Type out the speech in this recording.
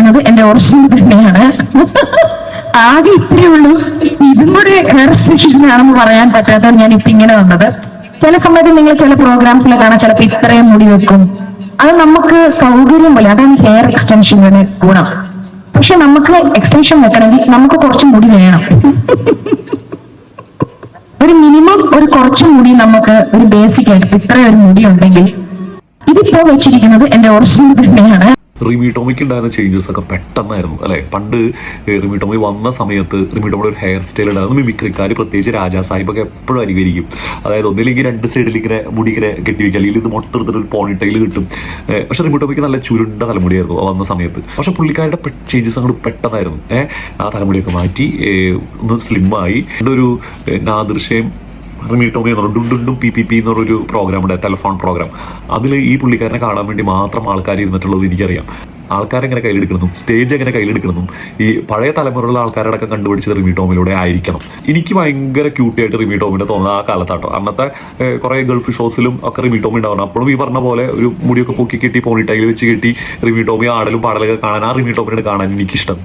വെച്ചിരിക്കുന്നത് എന്റെ ഒറിജിനൽ തന്നെയാണ്. ആകെ ഇത്രയേ ഉള്ളൂ. ഇതും കൂടെ ഹെയർ എക്സ്റ്റൻഷൻ ആണെന്ന് പറയാൻ പറ്റാത്ത ഞാൻ ഇപ്പൊ ഇങ്ങനെ വന്നത്. ചില സമയത്ത് നിങ്ങൾ ചില പ്രോഗ്രാംസിൽ കാണാൻ ചിലപ്പോൾ ഇത്രയും മുടി വെക്കും. അത് നമുക്ക് സൗകര്യം പോലെ, അതാണ് ഹെയർ എക്സ്റ്റൻഷന്റെ ഗുണം. പക്ഷെ നമുക്ക് എക്സ്റ്റൻഷൻ വെക്കണമെങ്കിൽ നമുക്ക് കുറച്ച് മുടി വേണം. ഒരു മിനിമം ഒരു കുറച്ച് മുടി നമുക്ക് ഒരു ബേസിക് ആയിട്ട് ഇത്ര ഒരു മുടി ഉണ്ടെങ്കിൽ ഇതിപ്പോ വെച്ചിരിക്കുന്നത് എന്റെ ഒറിജിനൽ തന്നെയാണ്. റിമി ടോമിക്ക് ഉണ്ടായിരുന്ന ചേഞ്ചസ് ഒക്കെ പെട്ടെന്നായിരുന്നു അല്ലെ. പണ്ട് റിമി ടോമി വന്ന സമയത്ത് റിമി ടോമിയുടെ ഒരു ഹെയർ സ്റ്റൈൽ ഉണ്ടായിരുന്നു. മിമിക്രിക്കാർ പ്രത്യേകിച്ച് രാജാ സാഹിബൊക്കെ എപ്പോഴും അനുകരിക്കും. അതായത് ഒന്നില്ലെങ്കിൽ രണ്ട് സൈഡിൽ ഇങ്ങനെ മുടി ഇങ്ങനെ കെട്ടി വയ്ക്കുക, അല്ലെങ്കിൽ ഇത് മൊട്ടെടുത്തിട്ട് ഒരു പോണിട്ടയിൽ കിട്ടും. പക്ഷെ റിമി ടോമിക്ക് നല്ല ചുരുണ്ട തലമുടിയായിരുന്നു വന്ന സമയത്ത്. പക്ഷെ പുള്ളിക്കാരുടെ ചേഞ്ചസ് അങ്ങോട്ട് പെട്ടെന്നായിരുന്നു. ആ തലമുടിയൊക്കെ മാറ്റി ഒന്ന് സ്ലിമ്മായി. ഒരു നാദൃശ്യം റിമി ടോമി എന്ന് പറഞ്ഞ ഡുണ്ടും PPP എന്ന് പറഞ്ഞൊരു പ്രോഗ്രാമുണ്ട്, ടെലിഫോൺ പ്രോഗ്രാം. അതിൽ ഈ പുള്ളിക്കാരനെ കാണാൻ വേണ്ടി മാത്രം ആൾക്കാർ ഇരുന്നിട്ടുള്ളത് എനിക്കറിയാം. ആൾക്കാരെങ്ങനെ കയ്യിലെടുക്കണം, സ്റ്റേജ് എങ്ങനെ കയ്യിലെടുക്കണം, ഈ പഴയ തലമുറയിലുള്ള ആൾക്കാരോടൊക്കെ കണ്ടുപിടിച്ചത് റിമി ടോമിലൂടെ ആയിരിക്കണം. എനിക്ക് ഭയങ്കര ക്യൂട്ടിയായിട്ട് റിമി ടോമിനെ തോന്നുന്നത് ആ കാലത്താട്ടോ. അന്നത്തെ കുറേ ഗൾഫ് ഷോസിലും ഒക്കെ റിമി ടോമി ഉണ്ടാവണം. അപ്പോഴും ഈ പറഞ്ഞ പോലെ ഒരു മുടിയൊക്കെ പൊക്കി കെട്ടി പോണിട്ടയിൽ വെച്ച് കെട്ടി റിമി ടോമി ആടലും പാടലൊക്കെ കാണാൻ, ആ റിമി ടോമിനോട് കാണാൻ എനിക്കിഷ്ടം.